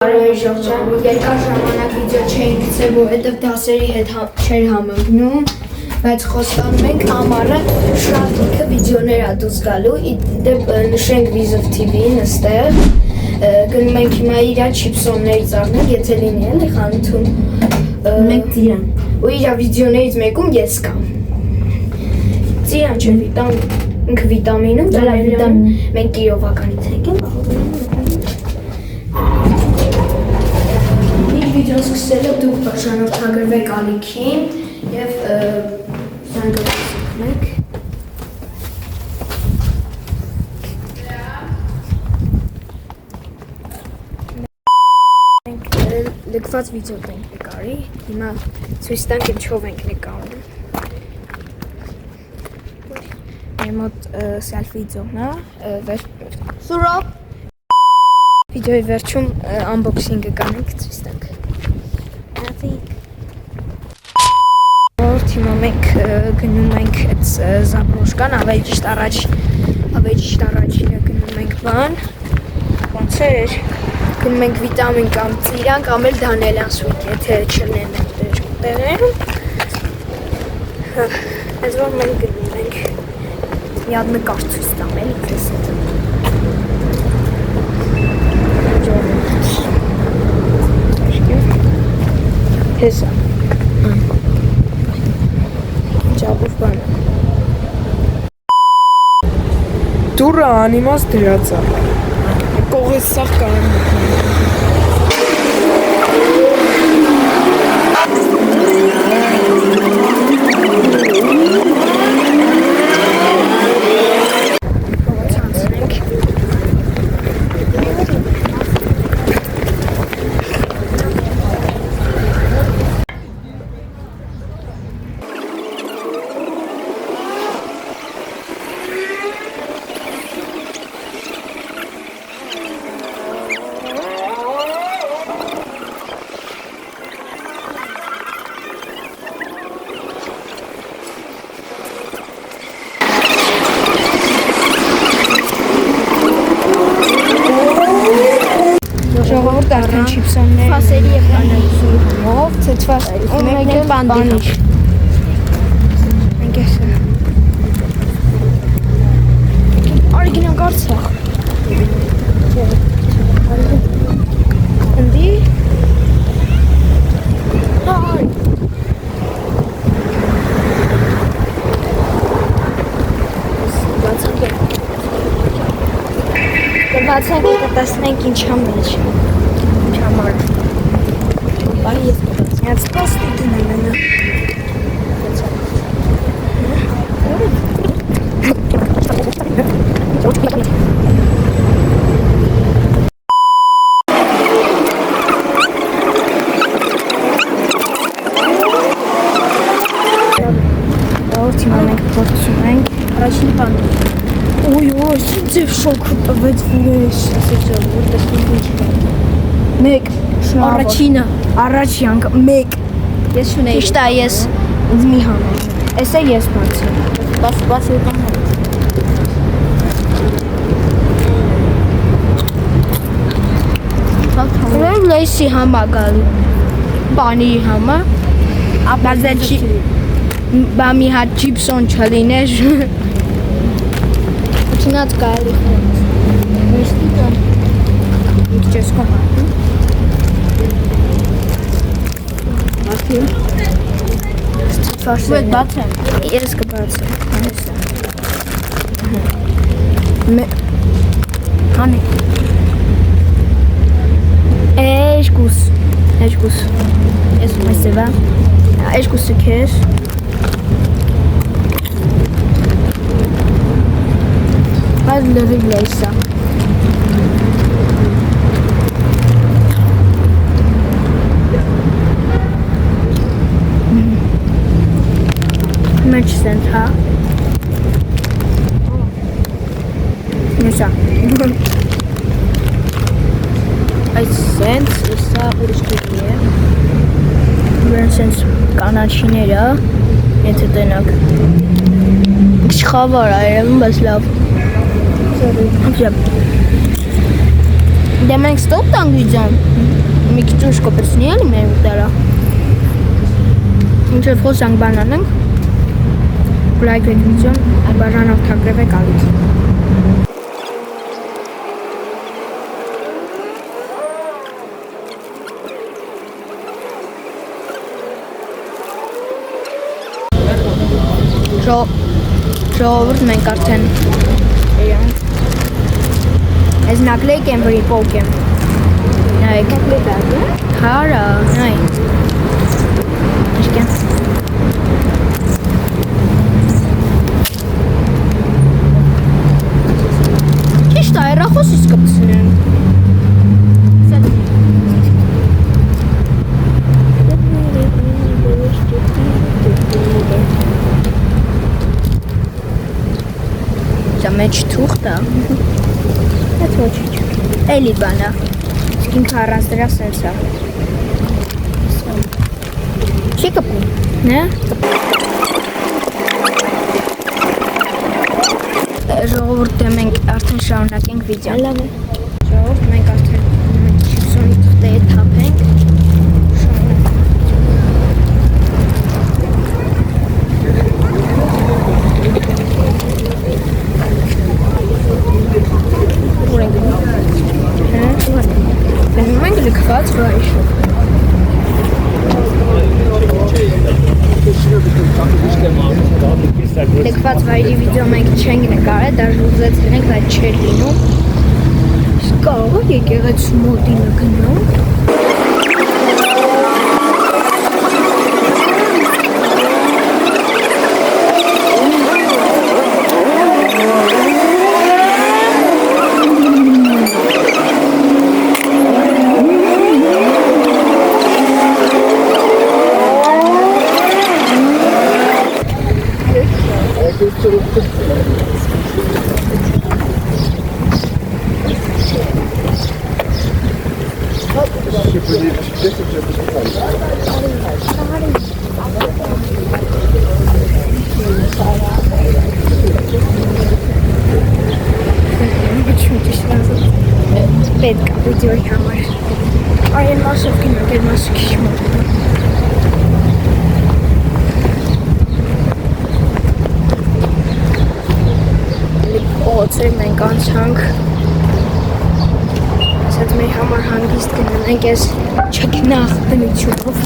Բարի շրջան, երկար ժամանակ վիդեո չէինք գցել, որովհետև դասերի հետ չէր համընկնում, բայց խոստանում ենք ամառը շատ լիքը վիդեոներ ա դուրս գալու, դեպ նշենք Vizov TV-ին այստեղ, գնում ենք հիմա իրա չիպսոններից առնենք, եթե լինի էլի խանութում մենք Ծիրան, ու իրա վիդեոներից մեկում ես կամ Ծիրան չէ, ինքը վիտամինում, մենք իրովականից ենք եմ Վիդեո սկսելով դուք բաժանորդագրվեք ալիքին և զանգվածեք մենք լգված վիդեոտ ենք նկարի, հիմա ցույց տանք ինչով ենք նկարում մեր մոտ սելֆի վիդեոն է Սուրով Վիդեոյի վերջում unboxing-ը կանենք, ցույց տանք Հիմա մենք գնում ենք այդ Զապորոժկան, ավելի ճիշտ առաջ գնում ենք բան ոնց էր, գնում ենք վիտամին կամ ծիրան կամ էլ դանելյան սույթ, եթե չլեն տեղերում այս որ մենք գնում ենք մի հատ նկար ցույց տամ էլի քեզ Հեսա Ճապով բանը Դուրը անիմաց դրած է Կողես սաղ կանեմ Ժողովուրդ արդեն չիպսոններ ֆասերի և կանալսուր հումով ծծված ու մենք էլ բանիշ մենք ես Արգինան կարծախ Ընդի Հայ Բացանք ու կտասնենք ինչ համեջ Չամար Բարի ես կտաս Միած պաստի դնեմ ենա Օրթիմա մենք փորձում ենք Առաջին բան Ой, սինձև շոքը տվեց վուրես ասեցավ, որ տեսնենք ինչ Մեկ, առաջի անգամ, մեկ Ես շունեի Իշտ է ես ինձ մի համեր Ես է ես բացի Բացի եկան համ Ուրեմ լայսի համա գալու Բանի համա Բա մի հատ ճիպսոն չլիներ Չնած կարելի խորդ Միշտի կամ Ինչ չես կոհա Բացիմ Ու էդ բաց եմ Ես կբացեմ Հանի Էշկուս Էշկուս Ես մայսևա Էշկուսը քեզ Բայց լրիվ լայսա Մեջ սենց հա Նեսա Այս սենց Իսա ուրիշ կետի է Մեն սենց կանաչիները Եթե տնակ Չխավար այրեմ, բայց լավ Դե մենք ստոպ տանք վիդեոն։ Մի քիչ ուշ կպրծնի էլի մեր ուտելը։ Ինչեւ խոսանք բան անենք։ Լայքեք վիդեոն, բաժանով թագրվեք ալիք։ Ժողովուրդ մենք արդեն իրանք Այս նակլեյք եմ վրի պոկ եմ Նայք Հարա Նայ Իշկեն Ճիշտ է, երախոսից կպսնեն Դա մեջ թուղթ է Այդ ոչիչ Էլի բան է Իսկ ինքը առանց դրա սենց է Չի կպնի Նե Ժողովուրդ մենք արդեն շարունակենք վիդեոն Լավ է Ժողովուրդ մենք արդեն չիպսոնի թղթերը թափենք Լքված վայր Լքված վայրի վիդեո մենք չենք նկարել, դաժ ուզեցել ենք, բայց չէր լինում Իսկ կարող է եկեղեցու մոտինը գնանք Պետք է վիդեոյի համար Այն մասով կինոք, այդ մասը քիչ մոտ Օծեր մենք անցանք Ասած մեր համար հանգիստ կնանենք ես չգնախ բնությունով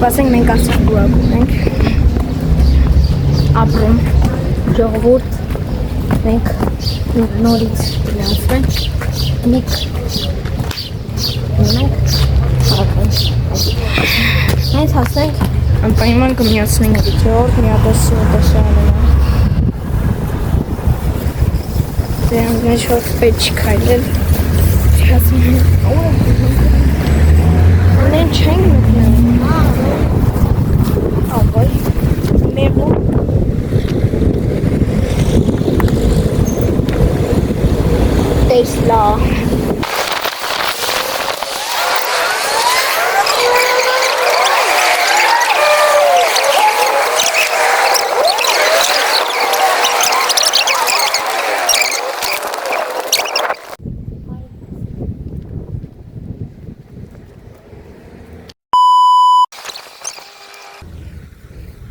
Բասենք մենք անցանք գուագում ենք Ապրում ժողովուրդ մենք նորից գնացվենք Նիք Ունենք Հականք Հենց հասենք Անպայման կմիացնենք վիդեոր միատեսի տեսանունը Դրանք մեջ որ պետք չի քայլել Չհասնենք Անեն չենք մտնել Ավայ Մեղու Տեսլա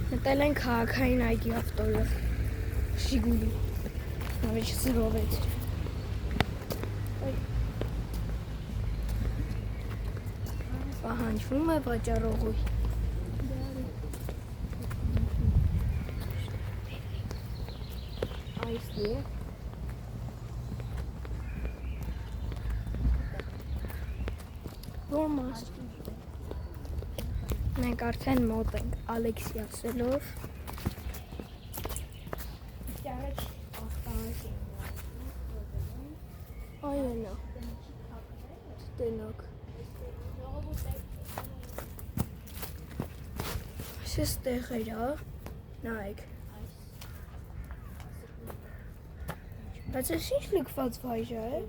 Մտել ենք քաղաքային այգի ավտոյով Ժիգուլի Նավեջ զրովեց Պահանջվում է վաճառողի Այսի է Որ մաս Մենք արդեն մոտ ենք Ալեքսի ասելով Այենա Ստենոք Այսես տեղերա Նայք Բայց ես ինչ լքված վայր է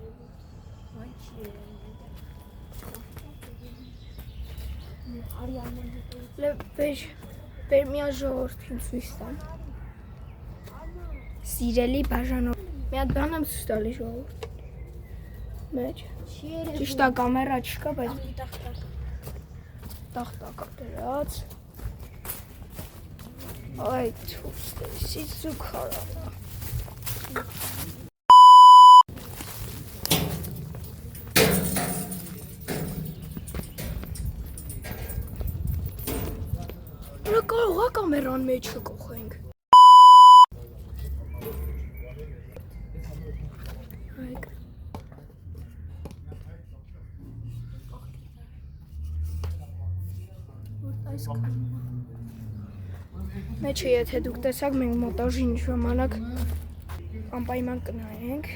Բեր միա ժողորդին ցույց տամ Սիրելի բաժանող Մի հատ բան եմ ցույց տալի ժողովուրդ Մեջ։ Ճիշտ է կամերա չկա, բայց տախտակա դրած։ Այ թուստեսի զուգարանը։ Նա կարող է կամերան մեջը կողենք։ Այգ։ Այս մեջը եթե դուք տեսակ մենք մոտաժին ժամանակ անպայման կնայենք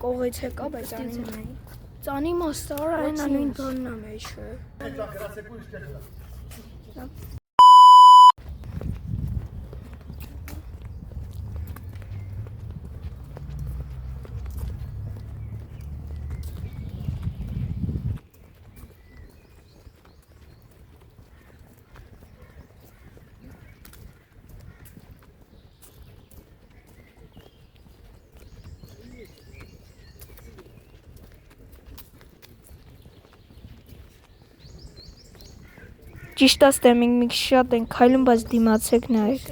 կողից եկա, բայց ծանի մաստար այն անույն բանն է մեջը Ճիշտ աստ է, մենք մի քիչ շատ ենք քայլում, բայց դիմացեք նայեք։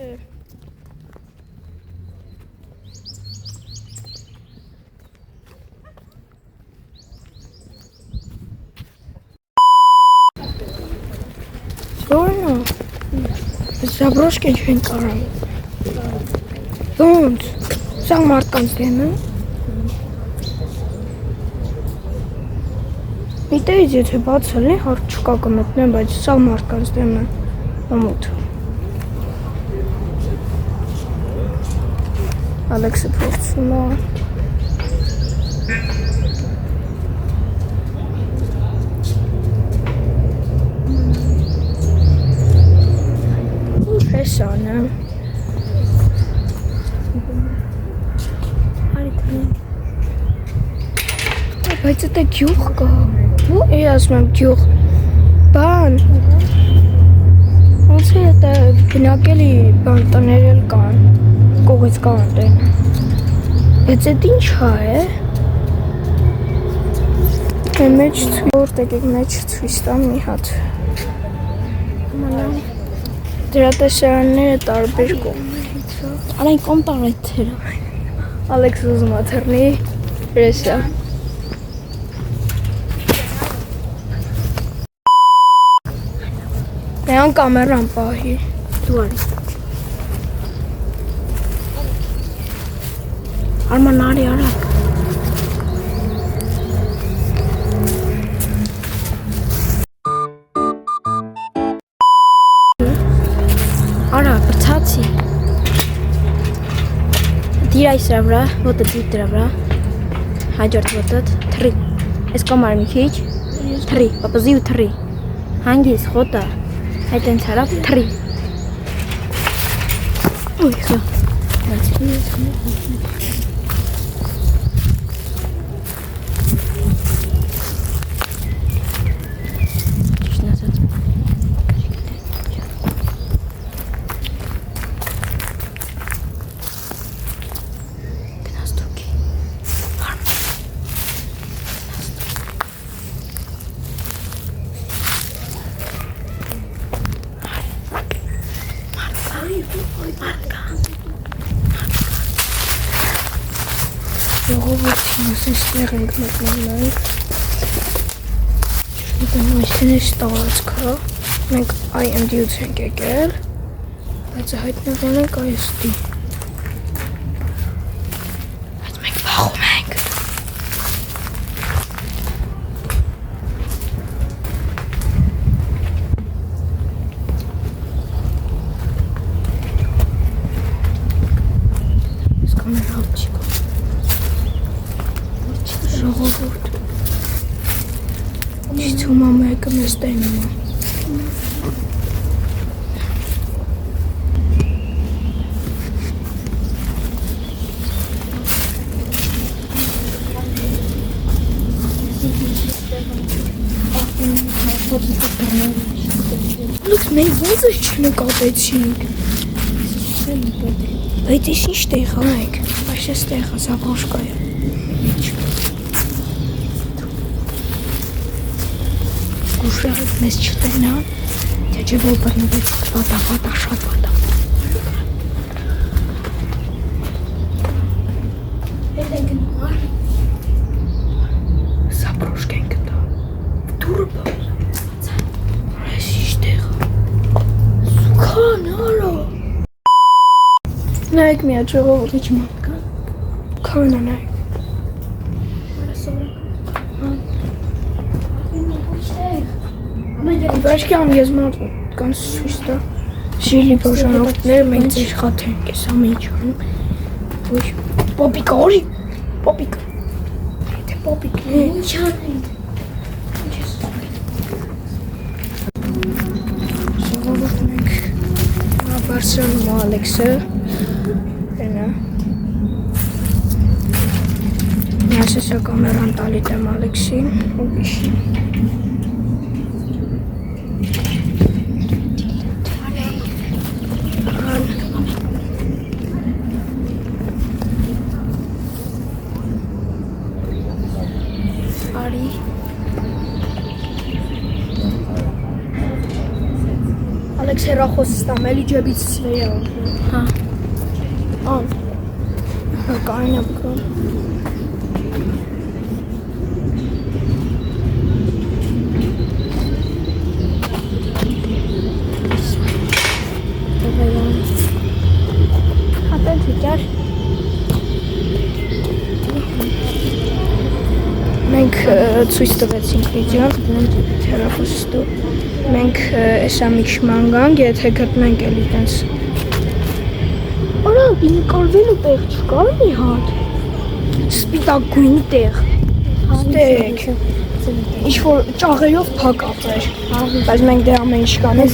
Որն է։ Զաբրոշկեն չեն կարան։ Ոնց։ Սա մարդկանց դեմ է։ Միտեից եթե բացել է, հարկ չկա կմտնեմ, բայց սա մարդկանց դեմ է ամոթ։ Ալեքսը փորձում է։ Ուր է սանը։ Բայց էտե գյուղ կա։ Ու ասում եմ գյուղ, բան, ոնց է էտե բնակելի բան տներ էլ կան, կողից կան տեն, բայց էտ ինչ է, մեջ որտեք եք մեջ ցույց տամ մի հատ, դրա տեսարանները տարբեր կողմերից, արայն կոմտար է թերը, Ալեքս ուզում է թռնի, ռեսա, Նրան կամերան պահի, դու արի։ Արման արի արակ։ Արա, բրցացի։ Դիր այս դրա վրա, ոտը դիր դրա վրա։ Հաջորդ ոտըտ, թրի։ Ես կոմ արի մի քիչ, թրի, պապազի ու թրի։ Հանգիս, խոտը։ Այդ են ծարավ թրի։ Ուй, խա։ Ստեղ ենք մտնանանք Շնիտան այս տարածքը մենք IMD-ուց ենք եկել բայց հայտնվել ենք այստի բայց մենք վախում ենք ես կամերա չի կա Ժողովուրդ Չիցում ամեկը մեզ տենում է Լուք մենք ոնց է չնկատեցինք Բայց ես ինչ տեղ ենք Բայց ես տեղ է, Զաբրոշկա է ուշեղը մեզ չտնա, թե որ բռնվի պատա, շատ պատա։ Հետ են գնուար։ Սա պրոշկ են գտա։ Դուրը բաց։ Այս իշտեղը։ Սուքան արա։ Նայք մի աճողով իչ մատկան։ Քան անայք։ Վաշկյան ես մարդ կան սույստա շիլի բաժանորդներ մենք ձեր խաթենք ես ամիջանում ոչ պոպիկ օրի պոպիկ եթե պոպիկն է ինչ անենք ժողովուրդ մենք բարձրանում Ալեքսը հենա Այսօր կամերան տալի տեմ Ալեքսին ու բիշի Ալեքս հեռախոս ստամ, էլի ջեբից սվեի աղթում։ Հա։ Կային է բկրոն։ Հատել վիճար։ Մենք ցույց տվեցինք վիդեոն, հեռախոս ստու։ Մենք էսա միջման գանք, եթե գտնենք էլի տենց Արա, ինկարվելու տեղ չկար մի հատ Սպիտակ գույն տեղ Ստեք Ինչ-որ ճաղերով փակած էր Բայց մենք դե ամեն ինչ կանենք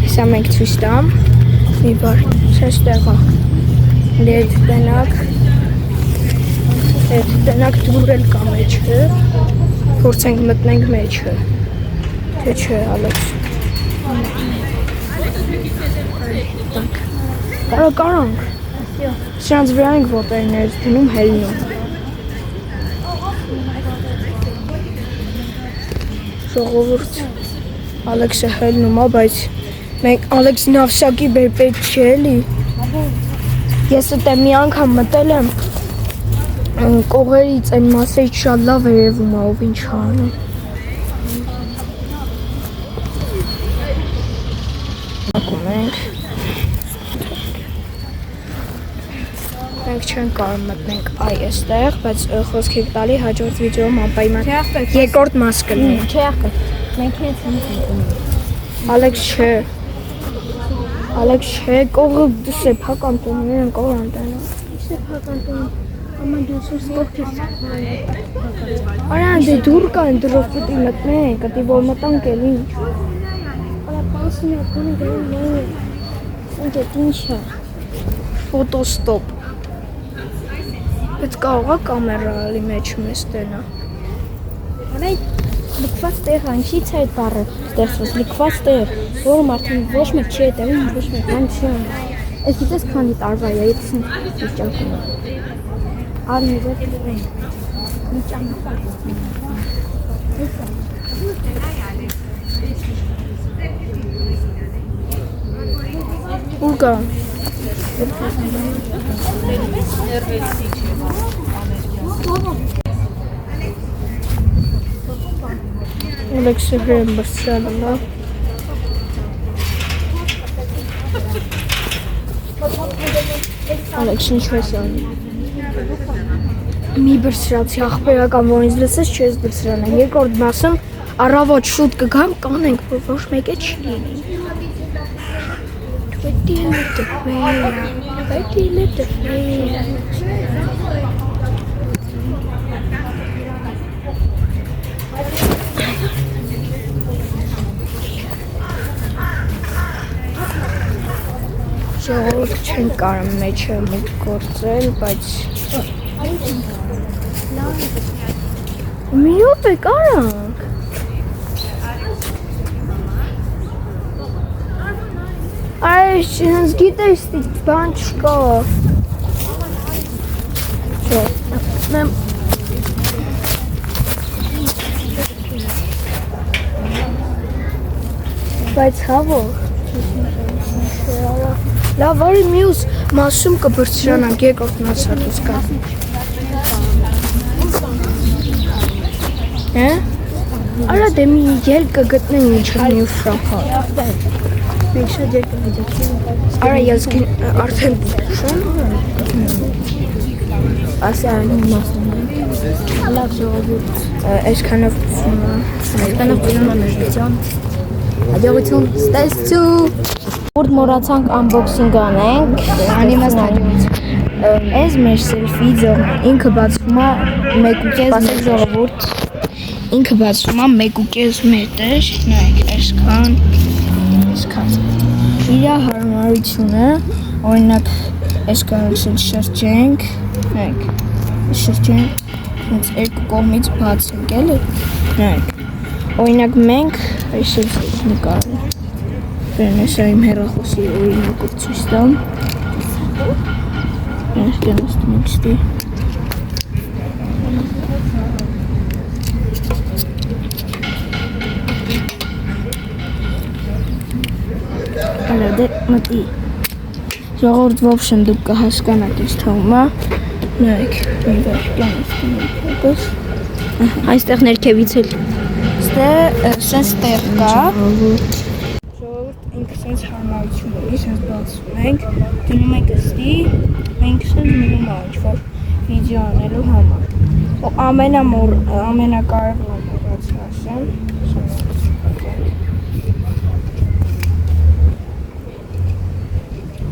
Այսա մենք ցույց տամ Մի բար, սես տեղա Լետ տնակ դուրել կա մեջը Փորձենք մտնենք մեջը, թե չէ, Ալեքս։ Կարանք։ Սրանց վրա ենք ոտերներից դնում հելնում։ Ժողովուրդ, Ալեքսը հելնում ա, բայց մենք Ալեքս նավսակի բերպետ չէ էլի։ Ես դե մի անգամ մտել եմ կողերից այն մասերից շատ լավ երևում է, ով ինչ անում։ Ակում ենք։ Մենք չենք կարող մտնենք այստեղ, բայց խոսք եք տալի հաջորդ վիդեոում անպայման երկրորդ մաս կլինի։ Չէ, աղքատ, մենք հենց ենք։ Ալեքս չէ։ Ալեքս չէ, կողը սեփական տուններ են կողը անտենը։ Սեփական տուն։ Aman diyorsun Aran de dur kan drop pati matne kati bol matang kelin. Ala pass me kone gelin ne. Ante tinsha. Photo stop. Պետք է կամերայի մեջ մստենա։ Արա լքված տեղ անչից է այդ բառը ստեղծված լքված տեղ, որը մարդուն ոչ մեկ չի հետևում, ոչ մեկ բան չի անում։ Այս գիտես քանի տարվա է այդ վիճակում։ Արի դեպի միջանապարհ։ Ուղղա։ Ալեքսը հրեմ բրսյալն է։ Ալեքս ինչ ես անում։ Մի բրսրացի աղբերական որից լսես չես բրսրանը։ Երկրորդ մասում առավոտ շուտ կգամ կանենք, որ ոչ մեկը չի լինի։ Ժողովուրդ չեն կարող մեջը մուտք գործել, բայց մի րոպե կարանք։ Այս հենց գիտես բան չկա։ Չէ, Բայց հավո։ Լավ, արի մյուս մասում կբրցրանանք երկրորդ մասը դուս կա։ Հա? Արա դե մի ելք կգտնենք ինչը մի ֆրապա։ Մենք շատ ելք կգտնենք։ Արա ես արդեն շուն։ Ասան մասն։ Լավ ժողովուրդ։ Այսքանով մեջան։ Հաջողություն, ստեսու։ Որդ մոռացանք unboxing անենք, անիմաստ այս մեր սելֆիդեոն ինքը բացվում է 1.5 ժողովուրդ, ինքը բացվում է 1.5 մետր, նայեք այսքան, իրա հարմարությունը, օրինակ այսքան շրջենք, նայեք, շրջենք, երկու կողմից բաց ենք էլի, նայեք, օրինակ մենք այսպես նկարում Բերնեսա իմ հեռախոսի օրինակով ցույց տամ։ Այսքան ստի։ Արա դե մտի։ Ժողովուրդ ոբշն դուք կհասկանաք ինչ թվում է։ Նայեք, մի վերջկան ստի։ Այստեղ ներքևից էլ սենց տեղ կա։ Ինքը սենց հարմարություն ունի, սենց բացում ենք, դնում ենք ըստի, մենք սենց մնում է ինչ-որ վիդեո անելու համար։ Ու ամենակարևորը մոռացա ասեմ,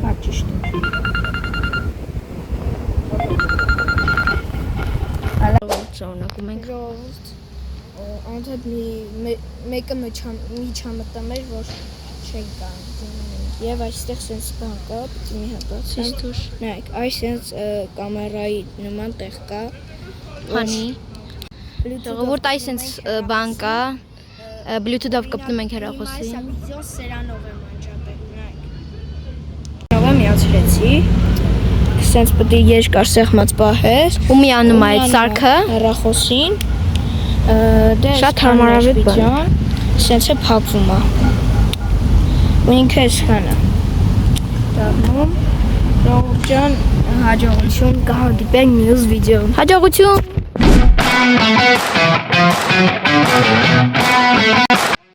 հա ճիշտ է։ Ժողովուրդ շարունակում ենք։ Ժողովուրդ, անընդհատ մեկը միջամտում էր, որ չենք կարող եւ այստեղ sense բան կա, պիտի մի հատ բացեմ։ Նայեք, այս sense կամերայի նման տեղ կա։ Հանի։ Ժողովուրդ այս sense բան կա, Bluetooth-ով կապնում ենք հեռախոսին։ Այս վիդեոն սերանով եմ անջատել, նայեք։ Նորը միացրեցի։ Sense պիտի երկար սեղմած պահես։ Ու միանում է այդ սարքը։ Հեռախոսին։ Շատ հարմարավետ բան։ Sense-ը փակվում է։ Ու ինքը այսքան է դառնում, ժողովուրդ ջան, հաջողություն, կհանդիպենք մյուս վիդեոում։ Հաջողություն։